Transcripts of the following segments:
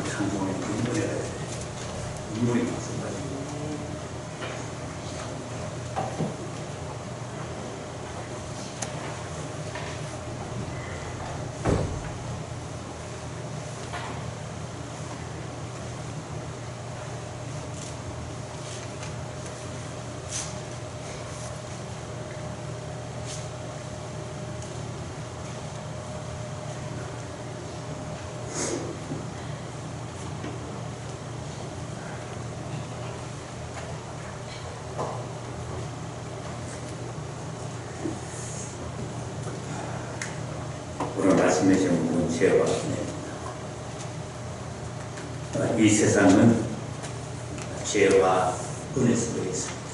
찬송의 눈물이 마찬가지고. 오늘 말씀해 주신 분은 죄와 은혜입니다. 이 세상은 죄와 은혜 속에 있습니다.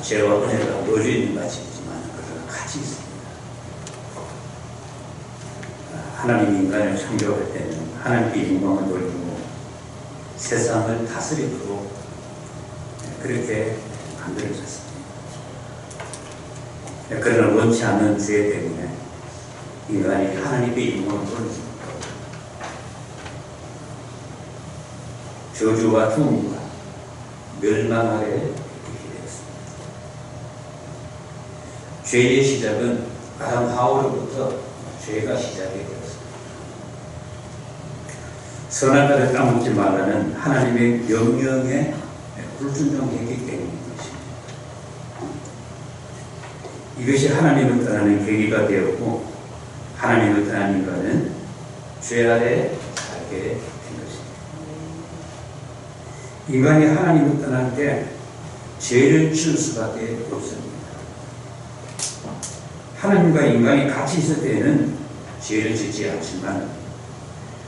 죄와 은혜가 놓여 있는 것이 있지만 그들은 같이 있습니다. 하나님이 인간을 창조할 때는 하나님께 영광을 돌리고 세상을 다스리도록 그렇게 만들어졌습니다. 그러나 원치 않는 죄 때문에 인간이 하나님의 영광을 돌리지 못하고 저주와 죽음과 멸망 아래 있게 되었습니다. 죄의 시작은 아담 하와로부터 죄가 시작이 되었습니다. 선한 것을 따먹지 말라는 하나님의 명령에 불순종했기 때문입니다. 이것이 하나님을 떠나는 계기가 되었고 하나님을 떠난 인간은 죄 아래 살게 된 것입니다. 인간이 하나님을 떠날 때 죄를 지을 수밖에 없습니다. 하나님과 인간이 같이 있을 때에는 죄를 짓지 않지만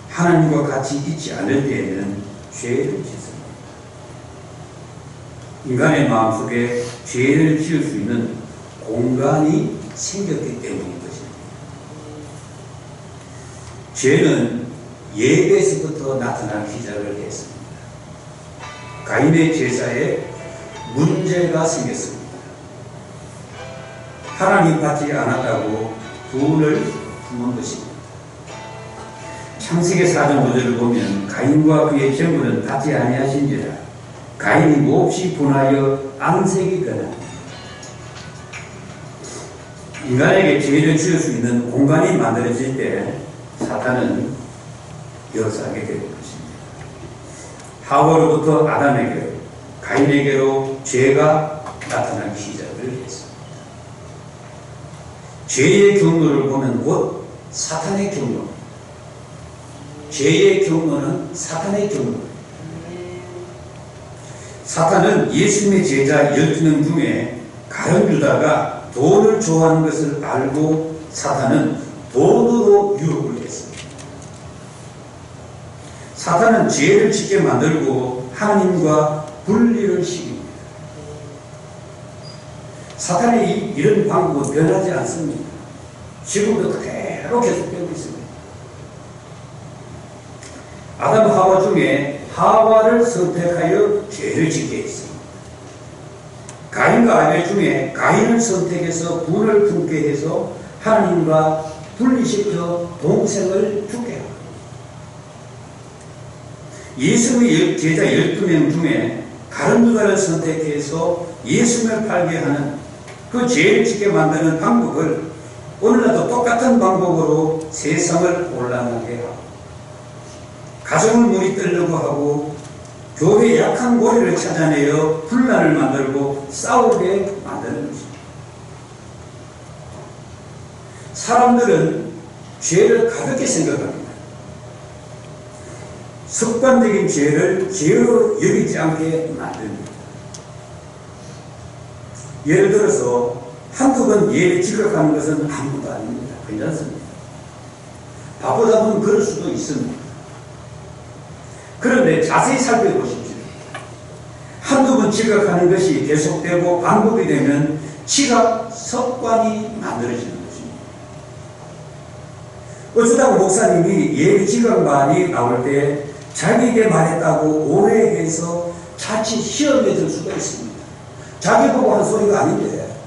하나님과 같이 있지 않을 때에는 죄를 짓습니다. 인간의 마음속에 죄를 지을 수 있는 공간이 생겼기 때문인 것입니다. 죄는 예배에서부터 나타나기 시작을 했습니다. 가인의 제사에 문제가 생겼습니다. 하나님 받지 않았다고 분을 품은 것입니다. 창세기 4장 5절을 보면 가인과 그의 정부는 받지 아니하신지라 가인이 몹시 분하여 안색이 변합니다. 인간에게 죄를 지을 수 있는 공간이 만들어질 때 사탄은 역사하게 되는 것입니다. 하와로부터 아담에게 가인에게로 죄가 나타나기 시작을 했습니다. 죄의 경로를 보면 곧 사탄의 경로. 죄의 경로는 사탄의 경로. 사탄은 예수님의 제자 12명 중에 가룟 유다가 돈을 좋아하는 것을 알고 사탄은 돈으로 유혹을 했습니다. 사탄은 죄를 짓게 만들고 하나님과 분리를 시킵니다. 사탄의 이런 방법은 변하지 않습니다. 지금도 그대로 계속되고 있습니다. 아담 하와 중에 하와를 선택하여 죄를 짓게 했습니다. 가인과 아벨 중에 가인을 선택해서 분을 품게 해서 하나님과 분리시켜 동생을 죽게 합니다. 예수님의 제자 12명 중에 가룟 유다를 선택해서 예수님을 팔게 하는 그 죄를 짓게 만드는 방법을 오늘날도 똑같은 방법으로 세상을 혼란하게 하고 가정을 물이 뜨려고 하고 교회의 약한 고리를 찾아내어 분란을 만들고 싸우게 만드는 것입니다. 사람들은 죄를 가볍게 생각합니다. 습관적인 죄를 죄로 여기지 않게 만듭니다. 예를 들어서 한두 번 예를 지각하는 것은 아무것도 아닙니다. 괜찮습니다. 바쁘다 보면 그럴 수도 있습니다. 그런데 자세히 살펴보십시오. 한두 번 지각하는 것이 계속되고 반복이 되면 지각 습관이 만들어지는 것입니다. 어쩌다가 목사님이 예비 지각만이 나올 때 자기에게 말했다고 오해해서 자칫 시험에 들 수가 있습니다. 자기 보고 한 소리가 아닌데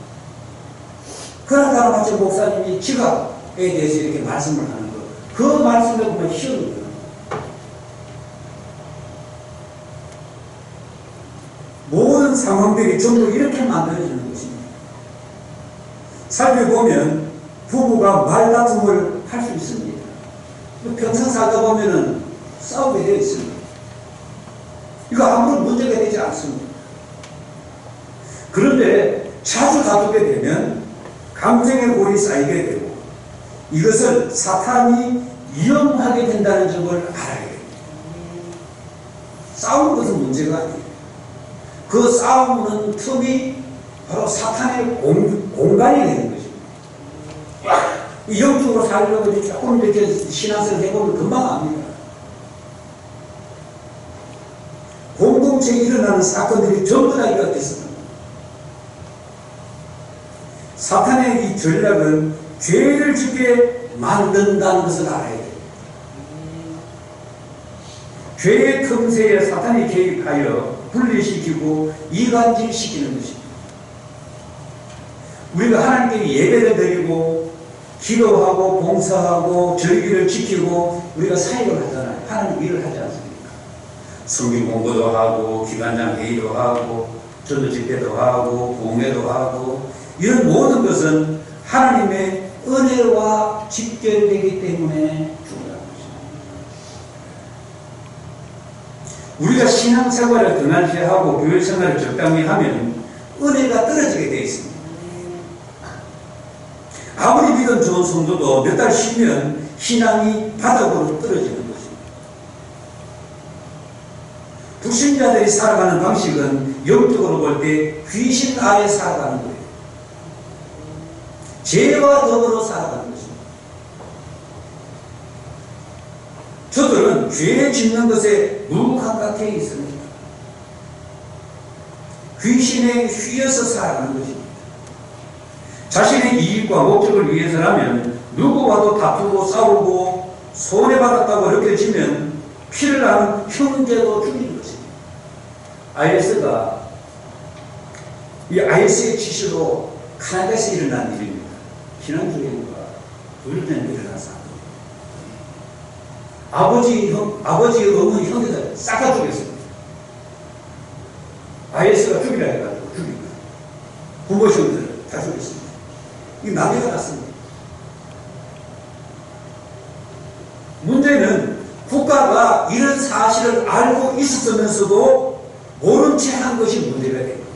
그러다가 마치 목사님이 지각에 대해서 이렇게 말씀을 하는 것, 그 말씀에 보면 희열입니다. 모든 상황들이 전부 이렇게 만들어지는 것입니다. 살펴보면 부부가 말다툼을 할 수 있습니다. 평생 살다 보면은 싸우게 되어 있습니다. 이거 아무런 문제가 되지 않습니다. 그런데 자주 다투게 되면 감정의 골이 쌓이게 되고 이것을 사탄이 이용하게 된다는 점을 알아야 됩니다. 싸우는 것은 문제가 아니에요. 그 싸우는 틈이 바로 사탄의 공간이 되는 것입니다. 이 영적으로 살려고 조금 이렇게 신앙생활 해보면 금방 압니다. 공동체에 일어나는 사건들이 전부 다 이렇겠습니다. 사탄의 이 전략은 죄를 짓게 만든다는 것을 알아야 돼요. 죄의 틈새에 사탄이 개입하여 분리시키고 이간질시키는 것입니다. 우리가 하나님께 예배를 드리고 기도하고 봉사하고 절기를 지키고 우리가 사역을 하잖아요. 하나님 일을 하지 않습니까? 성경 공부도 하고 기관장 회의도 하고 전도 집회도 하고 봉회도 하고 이런 모든 것은 하나님의 은혜와 직결되기 때문에 중요한 것입니다. 우리가 신앙생활을 등한시하고 교회생활을 적당히 하면 은혜가 떨어지게 되어 있습니다. 아무리 믿음 좋은 성도도 몇 달 쉬면 신앙이 바닥으로 떨어지는 것입니다. 불신자들이 살아가는 방식은 영적으로 볼 때 귀신 아래 살아가는 거예요. 죄와 더불어 살아가는 것입니다. 저들은 죄 짓는 것에 무감각해 있습니다. 귀신에 휘어서 살아가는 것입니다. 자신의 이익과 목적을 위해서라면 누구와도 다투고 싸우고 손해받았다고 느껴지면 피를 나는 형제도 죽이는 것입니다. IS가 이 IS의 지시로 카나다에서 일어난 일입니다. 지난주에 불륜에 일어난 사건. 아버지, 어머니, 형제들 싹 다 죽였습니다. IS가 죽이라 해가지고 죽입니다. 부모 형제들 다 죽였습니다. 이 난리가 났습니다. 문제는 국가가 이런 사실을 알고 있었으면서도 모른 채 한 것이 문제가 됩니다.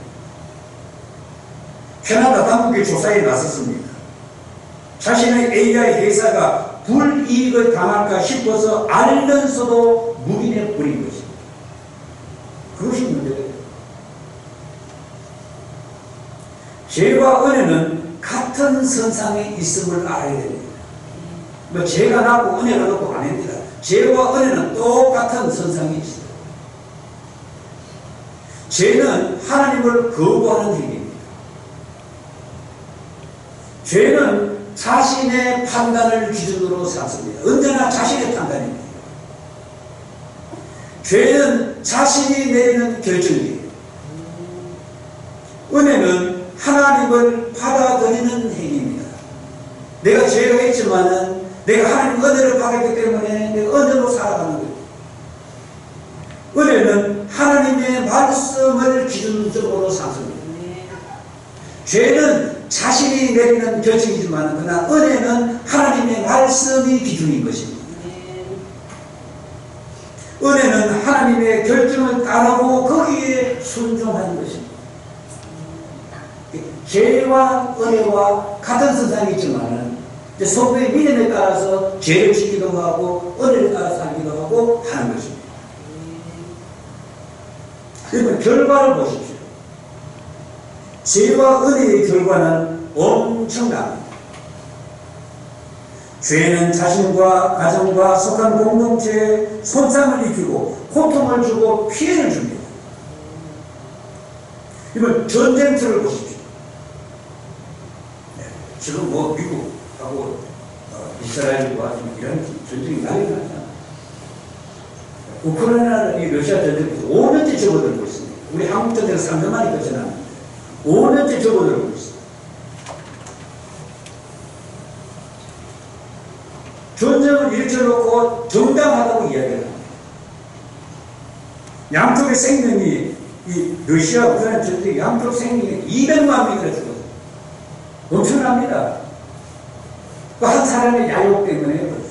캐나다 당국이 조사에 나섰습니다. 자신의 AI 회사가 불이익을 당할까 싶어서 알면서도 묵인해 버린 것입니다. 그것이 문제가 됩니다. 죄와 은혜는 같은 선상에 있음을 알아야 됩니다. 뭐 죄가 나고 은혜가 높고 아닙니다. 죄와 은혜는 똑같은 선상에 있어요. 죄는 하나님을 거부하는 행위입니다. 죄는 자신의 판단을 기준으로 삼습니다. 언제나 자신의 판단입니다. 죄는 자신이 내리는 결정이에요. 은혜는 하나님을 받아들이는 행위입니다. 내가 죄가 있지만은 내가 하나님 은혜를 받았기 때문에 내가 은혜로 살아가는 거예요. 은혜는 하나님의 말씀을 기준적으로 삼습니다. 죄는 자신이 내리는 결정이지만 그러나 은혜는 하나님의 말씀이 기준인 것입니다. 은혜는 하나님의 결정을 따르고 거기에 순종하는 것입니다. 죄와 은혜와 같은 선상이 있지만 성도의 믿음에 따라서 죄를 지키기도 하고 은혜를 따라 살기도 하고 하는 것입니다. 그러면 결과를 보십시오. 죄와 은혜의 결과는 엄청납니다. 죄는 자신과 가정과 속한 공동체에 손상을 입히고 고통을 주고 피해를 줍니다. 이번 전쟁터를 보십시오. 지금 뭐 미국하고 이스라엘과 이런 전쟁이 난리가 났잖아요. 우크라이나는 이 러시아 전쟁에서 5년째 접어들고 있습니다. 우리 한국 전쟁에서 3년 만에 끝이 5년째 접어들고 있습니다. 전쟁을 일으켜놓고 정당하다고 이야기를 합니다. 양쪽의 생명이, 이 러시아 우크라이나 전쟁 양쪽 생명이 200만 명이나 죽었어요. 엄청납니다. 그 한 사람의 야욕 때문에 그렇죠.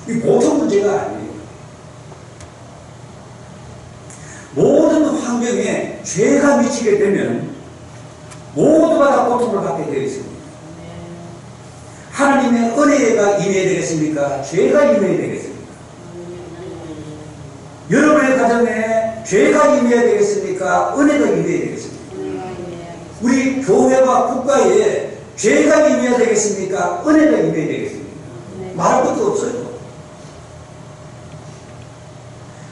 이 보통 문제가 아니에요. 모든 환경에 죄가 미치게 되면 모두가 다 고통을 받게 되어 있습니다. 하나님의 은혜가 임해야 되겠습니까? 죄가 임해야 되겠습니까? 여러분의 가정에 죄가 임해야 되겠습니까? 은혜가 임해야 되겠습니까? 우리 교회와 국가에 죄가 임해야 되겠습니까? 은혜가 임해야 되겠습니까? 말할 것도 없어요.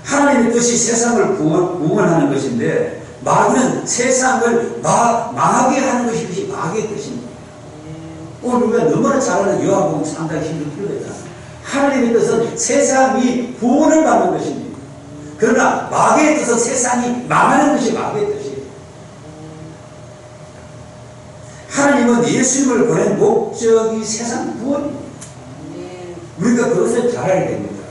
하나님의 뜻이 세상을 구원하는 것인데 마귀는 세상을 망하게 하는 것이 그것이 마귀의 뜻입니다. 오늘 우리가 너무나 잘 아는 요한복음 3장 16절입니다. 하나님의 뜻은 세상이 구원을 받는 것입니다. 그러나 마귀의 뜻은 세상이 망하는 것이 마귀의 뜻이에요. 하나님은 예수님을 보낸 목적이 세상 구원입니다. 우리가 그것을 잘 알아야 됩니다.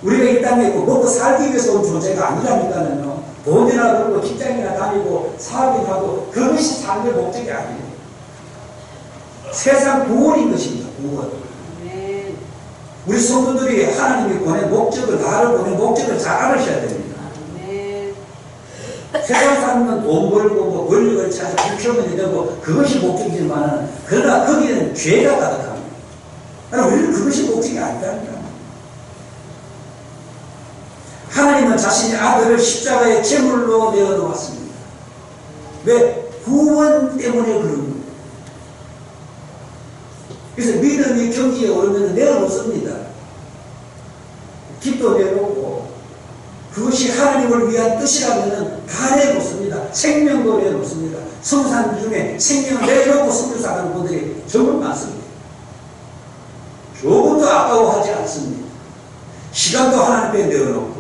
우리가 이 땅에 있고 먹고 살기 위해서 온 존재가 아니라니까요. 돈이나 벌고 직장이나 다니고 사업이나 하고 그것이 삶의 목적이 아니에요. 세상 구원인 것입니다. 구원. 우리 성도들이 하나님이 보낸 목적을, 나를 보낸 목적을 잘 알으셔야 됩니다. 세상 사람은 돈 벌고 뭐 권력을 찾아 불평을 되고 그것이 목적이지만 그러나 거기에는 죄가 가득합니다. 우리는 그것이 목적이 아니다니까. 하나님은 자신의 아들을 십자가의 제물로 내어놓았습니다. 왜? 구원 때문에 그런 거예요. 그래서 믿음이 경지에 오르면 내어놓습니다. 깃도 내놓고 그것이 하나님을 위한 뜻이라면 다 내놓습니다. 생명도 내놓습니다. 성산 중에 생명을 내놓고 선교사하는 분들이 정말 많습니다. 조금도 아까워하지 않습니다. 시간도 하나님 앞에 내어놓고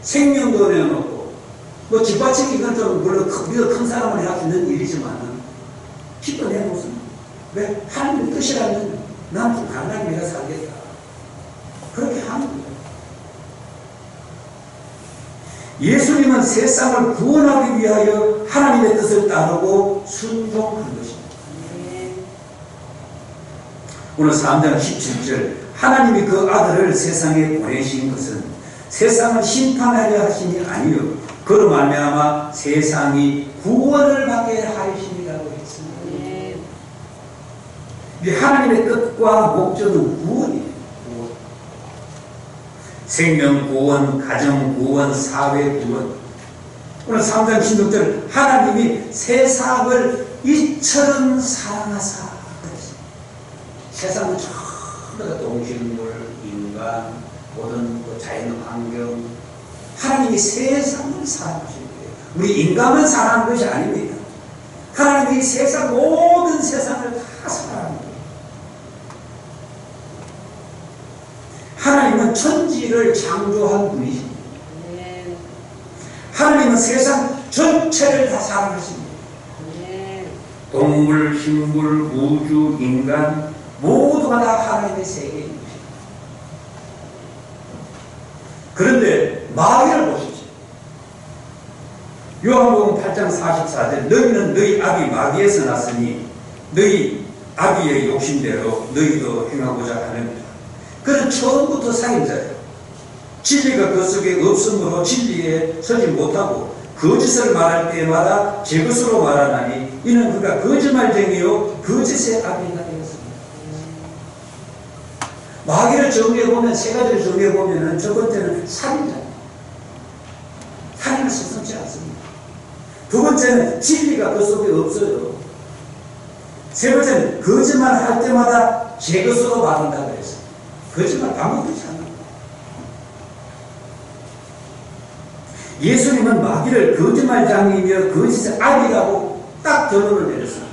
생명도 내어놓고 뭐 뒷받침이 이건 좀 물론 큰 사람을 할 수 있는 일이지만 깃도 내놓습니다. 왜? 하나님의 뜻이라면 난 좀 간단히 내가 살겠다. 그렇게 하는 거예요. 예수님은 세상을 구원하기 위하여 하나님의 뜻을 따르고 순종한 것입니다. 오늘 3장 17절 하나님이 그 아들을 세상에 보내신 것은 세상을 심판하려 하심이 아니요 그로 말미암아 세상이 구원을 받게 하심이라고 했습니다. 하나님의 뜻과 목적은 구원이에요. 생명 구원, 가정 구원, 사회 구원. 오늘 3장 16절 하나님이 세상을 이처럼 사랑하사 그랬습니다. 세상은 전부 다 동식물, 인간, 모든 자연 환경 하나님이 세상을 사랑하신 거예요. 우리 인간만 사랑하는 것이 아닙니다. 하나님이 세상 모든 세상을 다 사랑하는 거예요. 하나님은 천지를 창조한 분이십니다. 하나님은 세상 전체를 다 사랑하십니다. 동물, 식물, 우주, 인간 모두가 다 하나님의 세계입니다. 그런데 마귀를 보십시오. 요한복음 8장 44절 너희는 너희 아비 마귀에서 났으니 너희 아비의 욕심대로 너희도 행하고자 하느니라. 그는 처음부터 살인자예요. 진리가 그 속에 없으므로 진리에 서지 못하고 거짓을 말할 때마다 제 것으로 말하나니 이는 그가 거짓말쟁이요 거짓의 아비가 되었습니다. 마귀를 정리해보면 세 가지를 정리해보면 첫 번째는 살인자입니다. 살인을 서슴지 않습니다. 두 번째는 진리가 그 속에 없어요. 세 번째는 거짓말 할 때마다 제 것으로 말한다고 했어요. 거짓말 반복되지 않는 거예요. 예수님은 마귀를 거짓말장이며 거짓의 아비라고 딱 결론을 내렸어요.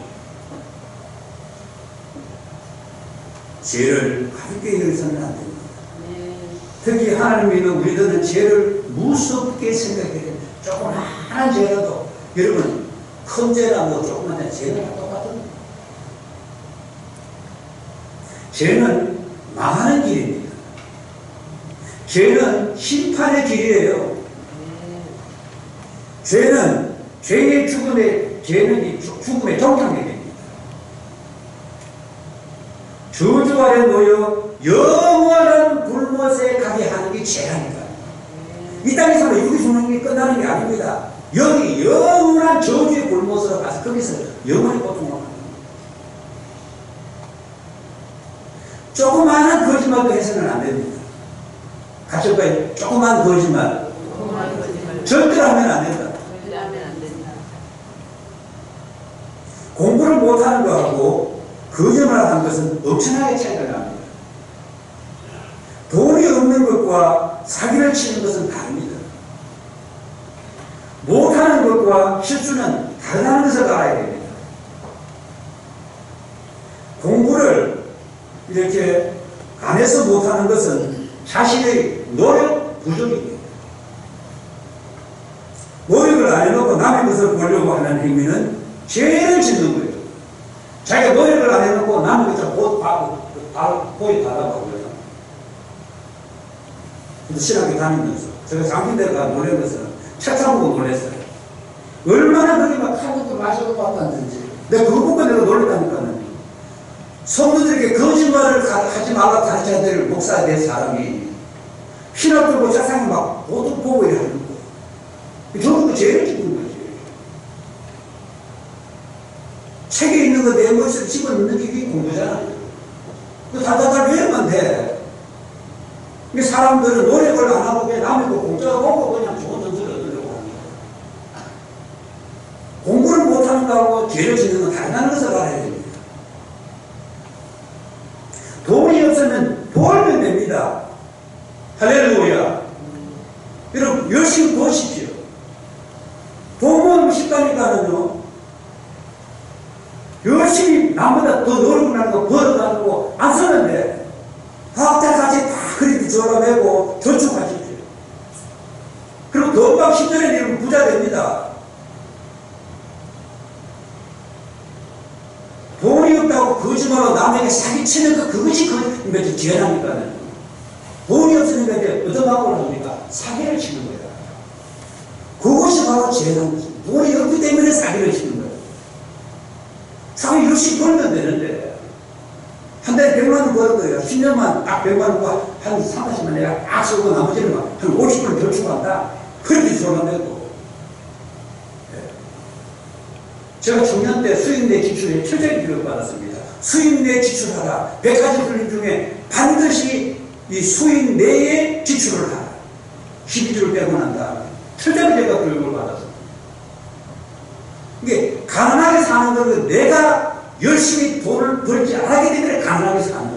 죄를 가볍게 여기서는 안 됩니다. 특히 하나님 믿는 우리들은 죄를 무섭게 생각해야 됩니다. 조그마한 죄라도 여러분 큰 죄나 뭐 조그마한 죄나 똑같은 죄는 망하는 길입니다. 죄는 심판의 길이에요. 죄는 죄의 죄는 죽음의 정상입니다. 저주 아래 놓여 영원한 불못에 가게 하는 게 죄라니까. 이 땅에서 육이 죽는 게 끝나는 게 아닙니다. 여기 영원한 저주의 불못으로 가서 거기서 영원히 고통을 받는 겁니다. 조그마한 거짓말도 해서는 안 됩니다. 같이 볼까요? 조그마한 거짓말. 절대로 하면 안 된다. 공부를 못하는 거하고 거짓말하는 것은 엄청나게 차이가 납니다. 돈이 없는 것과 사기를 치는 것은 다릅니다. 못하는 것과 실수는 다르다는 것을 알아야 됩니다. 공부를 이렇게 안 해서 못하는 것은 자신의 노력 부족입니다. 노력을 안 해놓고 남의 것을 보려고 하는 행위는 죄를 짓는 거예요. 자기가 노력을 안 해놓고 남의 것을 보여달라고 하고요. 신학교 다니면서 제가 장신대가 놀란 것은 책상 보고 놀랐어요. 얼마나 그렇게 막 칼국도 마시고 왔다는지. 내가 그거 보고 내가 놀랐다니까요. 성도들에게 거짓말을 하지 말라고 가르쳐야 될 목사가 된 사람이 신학 들고 책상에 막 보도 보고 이러는 거예요. 저것도 죄를 짓는 거지. 책에 있는 거 내 머릿속에 집어넣는 게 이게 공부잖아요. 그 다다다 외우면 돼. 사람들은 노력을 안 하고 그냥 남의 거 공짜로 먹고 그냥 좋은 점수를 얻으려고 합니다. 공부를 못하는 거하고 죄를 짓는 건 다르다는 것을 알아야 됩니다. 돈이 없으면 벌면 됩니다. 할렐루야. 여러분 열심히 버십시오. 돈 모으면 쉽다니까는요. 열심히 남보다 더 노력을 하는 거 벌어가지고 안 쓰는데 학자까지 다 크리트 졸업하고 저축하십시오. 그리고 금방 10년에 되면 부자 됩니다. 돈이 없다고 거짓말로 남에게 사기치는 거 그것이 그 죄라니까요. 돈이 없으니까 이제 얻어가고 나니까 사기를 치는 거예요. 그것이 바로 죄라는 거죠. 돈이 없기 때문에 사기를 치는 거예요. 사기 열심히 벌면 되는데 한 달에 100만 원 버는 거예요. 10년만 딱 100만 원과 한 3, 40만 내가 딱 쓰고 나머지는 한 50만 저축한다. 그렇게 졸업되고. 제가 청년 때 수입 내 지출에 철저히 교육을 받았습니다. 수입 내 지출하라. 100가지 훈련 중에 반드시 이 수입 내에 지출을 하라. 12주를 빼고 난 다음에 철저히 제가 교육을 받았습니다. 이게 가난하게 사는 건 내가 열심히 돈을 벌지 않았기 때문에 가난하게 사는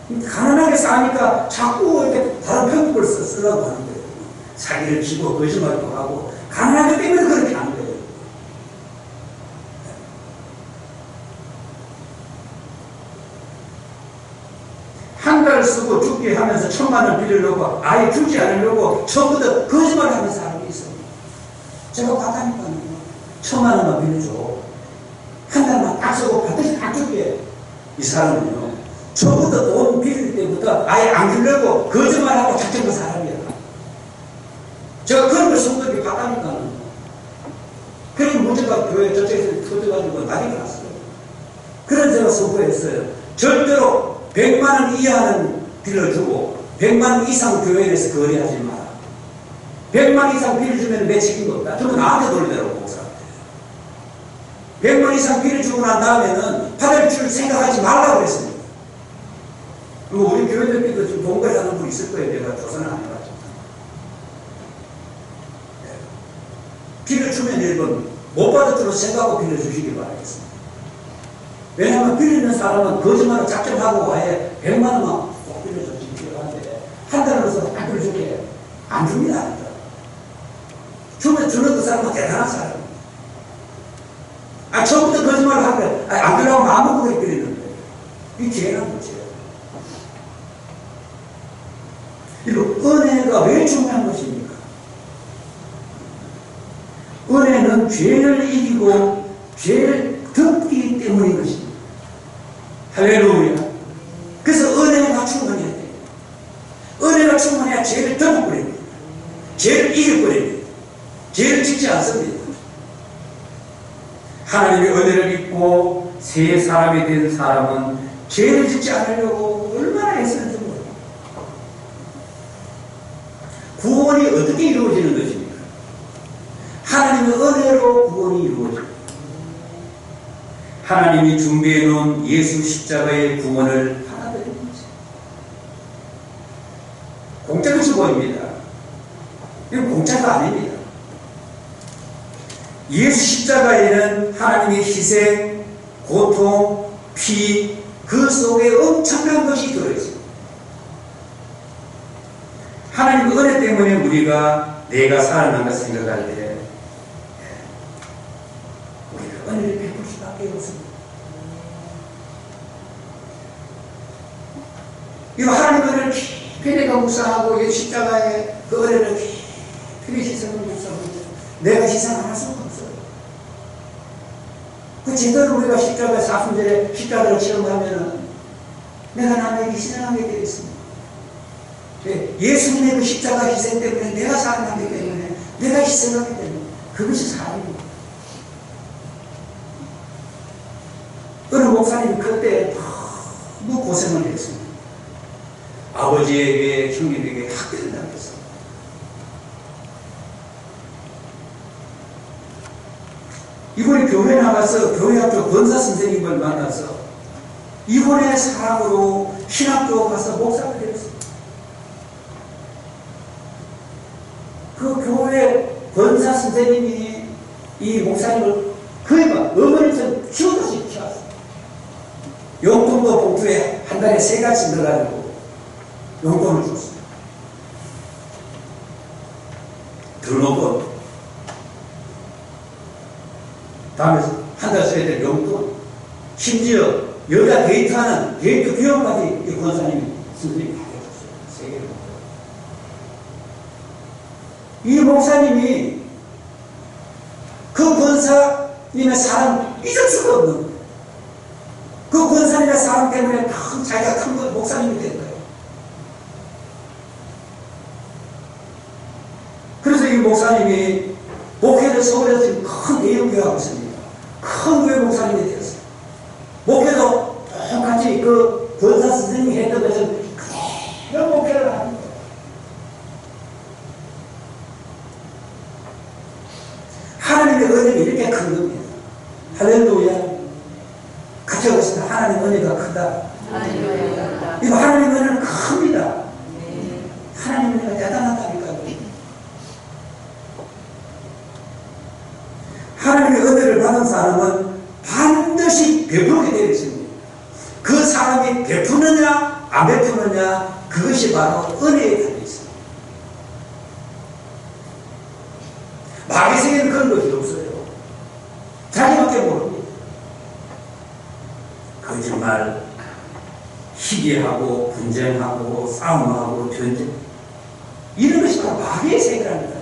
거예요. 가난하게 사니까 자꾸 이렇게 다른 편법을 쓰려고 하는 거예요. 사기를 치고 거짓말도 하고 가난하기 때문에 그렇게 하는 거예요. 한 달 쓰고 죽게 하면서 1000만 원 빌리려고 아예 주지 않으려고 처음부터 거짓말을 하는 사람이 있어요. 제가 봤다니까요. 1000만 원만 빌려줘. 한 달만 딱 쓰고 반드시 딱 줄게. 이 사람은요. 처음부터 돈 빌릴 때부터 아예 안 주려고 거짓말하고 작정한 사람이야. 제가 그런 걸 성도들이 봤다니까요. 그런 문제가 교회 저쪽에서 터져가지고 난리가 났어요. 그런 제가 선포했어요. 절대로 100만 원 이하는 빌려주고 100만 원 이상 교회에서 거래하지 마라. 100만 원 이상 빌려주면 내 책임도 없다. 저는 나한테 돌리더라고 목사한테. 100만 원 이상 빌려주고 난 다음에는 받을 줄 생각하지 말라고 그랬습니다. 그리고 우리 교회들끼리도 좀 동거를 하는 분 있을 거예요. 내가 조사는 안 해가지고. 빌려주면 1번 못 받을 줄로 생각하고 빌려주시기 바라겠습니다. 왜냐하면 빌리는 사람은 거짓말을 작정하고 아예 100만 원만 꼭 빌려주시기 필요한데 한 달로서 안 빌려줄게. 안 줍니다. 주는 그 사람은 대단한 사람입니다. 처음부터 거짓말을 하는데 안 그러고 마음 먹고 빌리는데 이 죄라는 거죠. 이거 은혜가 왜 중요한 것입니까? 은혜는 죄를 이기고 죄를 덮기 때문인 것입니다. 할렐루야. 그래서 은혜가 충만해야 돼요. 은혜가 충만해야 죄를 덮어버립니다. 죄를 이겨버립니다. 죄를 짓지 않습니다. 하나님의 은혜를 입고 새 사람이 된 사람은 죄를 짓지 않으려고 얼마나 애쓰는지 몰라요. 구원이 어떻게 이루어지는 것입니까? 하나님의 은혜로 구원이 이루어집니다. 하나님이 준비해 놓은 예수 십자가의 구원을 받아들입니다. 공짜로 주고입니다. 이건 공짜가 아닙니다. 예수 십자가에는 하나님의 희생, 고통, 피, 그 속에 엄청난 것이 들어있습니다. 하나님의 은혜 때문에 우리가 내가 살아난다 생각할 때 우리가 은혜를 베풀 수밖에 없습니다. 이거 하나님의 은혜를 깊이 내가 묵상하고 이 십자가의 그 은혜를 깊이 희생을 묵상하고 내가 희생 안 할 수가 없어요. 그 제대로 우리가 십자가 사순절에 십자가를 체험하면은 내가 남에게 희생하게 되어 있습니다. 예수님의 그 십자가 희생 때문에 내가 살아나기 때문에 내가 희생하게 되는 그것이 삶입니다. 어느 목사님이 그때 너무 고생을 했습니다. 아버지에게 형님에게 학대를 당했습니다. 이번에 교회 나가서 교회 앞쪽 권사 선생님을 만나서 이번에 사랑으로 신학교 가서 목사가 되었습니다. 그 교회 권사 선생님이 이 목사님을 그러니까 어머니처럼 키워다시 키웠어요. 용돈도 봉투에 한 달에 3가지 넣어가지고 용돈을 줬어요. 등록금, 다음에 한 달 써야 될 용돈, 심지어 여자 데이트하는 데이트 비용까지 이 권사님이 선생님이 다 해줬어요. 3개를. 이 목사님이 그 권사님의 사랑 잊을 수가 없는 거예요. 그 권사님의 사랑 때문에 자기가 큰 목사님이 된 거예요. 그래서 이 목사님이 목회를 서울에서 지금 큰 대형교회 하고 있습니다. 큰 교회 목사님이 되었어요. 목회도 똑같이 그 권사 선생님이 했던 것을 그대로 목회를 하는 거예요. 하나님의 은혜가 이렇게 큰 겁니다. 할렐루야. 같이 하겠습니다. 하나님의 은혜가 크다. 이거 하나님의 은혜는 큽니다. 하나님의 은혜가 대단하다니까요. 하나님의 은혜를 받은 사람은 반드시 베풀게 되어 있습니다. 그 사람이 베푸느냐 안 베푸느냐 그것이 바로 은혜에 달려 있습니다. 마귀에게는 그런 것이 없어요. 자기밖에 모릅니다. 거짓말, 희귀하고 분쟁하고 싸움하고 전쟁, 이런 것이 바로 마귀의 세계라는 거예요.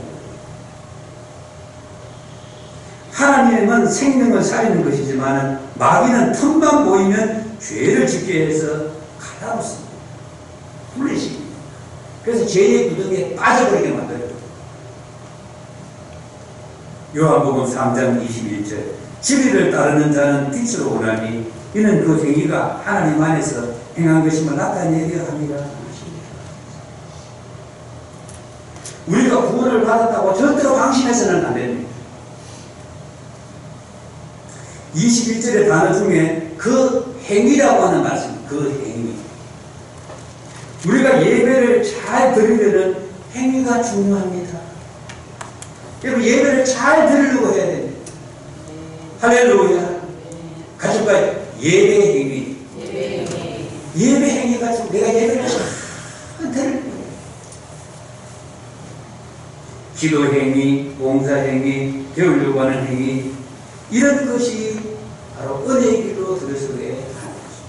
하나님은 생명을 살리는 것이지만 마귀는 틈만 보이면 죄를 짓게 해서 가다놓습니다. 불리십니다. 그래서 죄의 구덩이에 빠져버리게 만들어요. 요한복음 3장 21절 진리를 따르는 자는 빛으로 오나니 이는 그 행위가 하나님 안에서 행한 것임을 나타내려 합니다. 우리가 구원을 받았다고 절대로 방심해서는 안 됩니다. 21절의 단어 중에 그 행위라고 하는 말씀, 그 행위. 우리가 예배를 잘 드리려는 행위가 중요합니다. 여러분, 예배를 잘 드리려고 해야 됩니다. 할렐루야. 같이 봐요. 예배 행위. 예배 행위가 좀 내가 예배를 잘 드리려고 해요. 기도 행위, 봉사 행위, 배우려고 하는 행위, 이런 것이 바로 은혜의 길로 들어서게 하는 것입니다.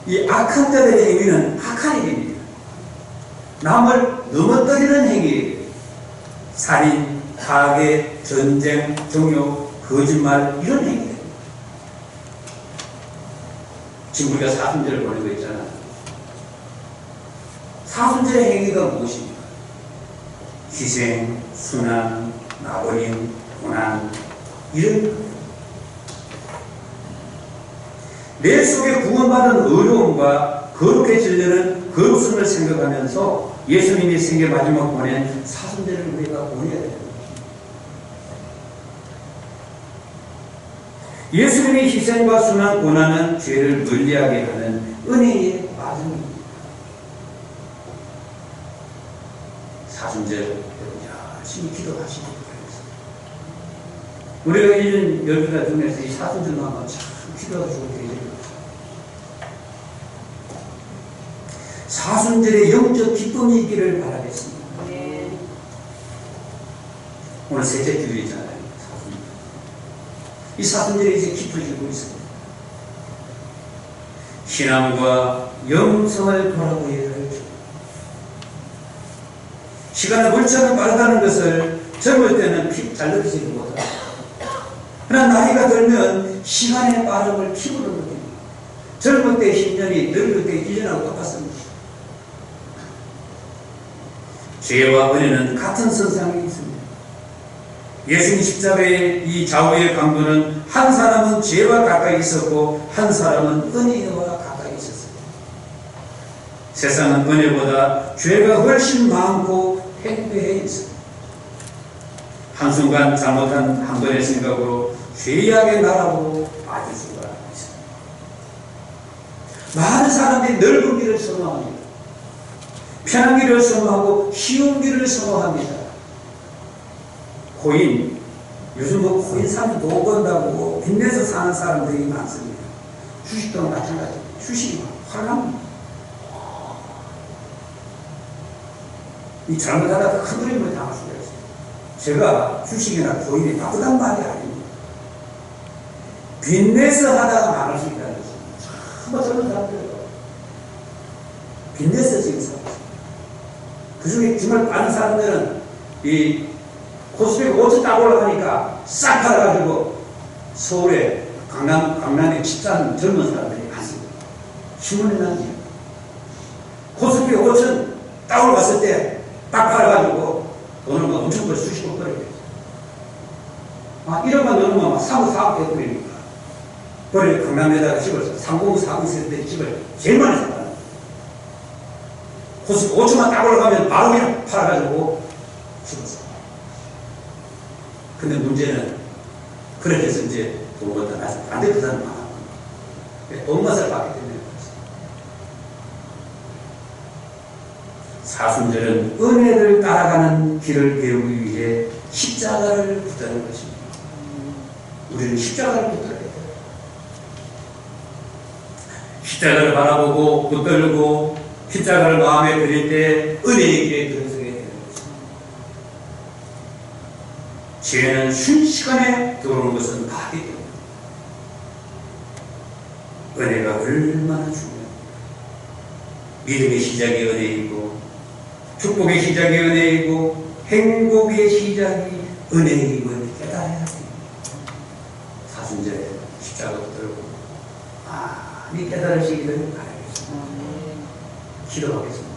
이 악한 자들의 행위는 악한 행위입니다. 남을 넘어뜨리는 행위예요. 살인, 파괴, 전쟁, 종욕, 거짓말, 이런 행위입니다. 지금 우리가 사순절을 보내고 있잖아. 사순절의 행위가 무엇입니까? 희생, 순환, 나버림, 고난, 이런 것. 내 속에 구원받은 어려움과 거룩해지려는 거룩성을 생각하면서 예수님이 생애 마지막 보낸 사순절을 우리가 보내야 되는 것입니다. 예수님의 희생과 순환, 고난은 죄를 멀리하게 하는 은혜의 마중입니다. 사순절 열심히 기도하시기 바랍니다. 우리가 1년 12달 중에서 이 사순절만 하면 참 기도가 주고 계십니다. 사순절의 영적 기쁨이 있기를 바라겠습니다. 네. 오늘 셋째 주일이잖아요. 사순절. 이 사순절이 이제 깊어지고 있습니다. 신앙과 영성을 돌아보여야 할 줄. 시간의 물차가 빠르다는 것을 젊을 때는 잘 느끼지도 못합니다. 그러나 나이가 들면 시간의 빠름을 피부로 느낍니다. 젊을 때 10년이 늙을 때 1년하고 똑같습니다. 죄와 은혜는 같은 선상에 있습니다. 예수님 십자가의 이 좌우의 강도는 한 사람은 죄와 가까이 있었고 한 사람은 은혜와 가까이 있었습니다. 세상은 은혜보다 죄가 훨씬 많고 팽배해 있습니다. 한순간 잘못한 한 번의 생각으로 죄악의 나라로 빠질 수가 있습니다. 많은 사람들이 넓은 길을 선호합니다. 편한 길을 선호하고 쉬운 길을 선호합니다. 코인, 요즘 코인 사면 돈 번다고 빚내서 사는 사람들이 많습니다. 주식도 마찬가지입니다. 주식이 활납니다. 이 잘못하다가 큰 그림을 당할 수가 있어요. 제가 주식이나 코인이 나쁘단 말이 아닙니다. 빚내서 하다가 망할 수 있다는 것입니다. 정말 젊은 사람들이 빚내서 지금 살고 있습니다. 그 중에 정말 많은 사람들은 이 코스피 5천 딱 올라가니까 싹 팔아가지고 서울에 강남에 집사는 젊은 사람들이 많습니다. 신문에 나지. 코스피 5천 딱 올라갔을 때 딱 팔아가지고 돈을 막 엄청 벌 수십억 벌어요. 1억만 넣으면 막 3억 4억 해버리니까 벌에 강남에다가 집을 30, 40세 때 집을 제일 많이 샀다. 코스피 5천만 딱 올라가면 바로 그냥 팔아가지고 죽었어. 근데 문제는 그렇게 해서 이제 돈 벌다 나서 반대 그 사람 많아. 돈 맛을 봤기 때문에 그렇습니다. 사순절은 은혜를 따라가는 길을 배우기 위해 십자가를 붙드는 것입니다. 우리는 십자가를 붙들어야 돼요. 십자가를 바라보고 붙들고 십자가를 마음에 그릴 때 은혜의 길에 들어서게 되는 것입니다. 죄는 순식간에 들어오는 것은 아기 때문에 은혜가 얼마나 중요합니다. 믿음의 시작이 은혜이고 축복의 시작이 은혜이고 행복의 시작이 은혜임을 깨달아야 됩니다. 사순절에 십자가 붙들고 많이 깨달으시기를 바라겠습니다. 기도하겠습니다.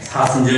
사순절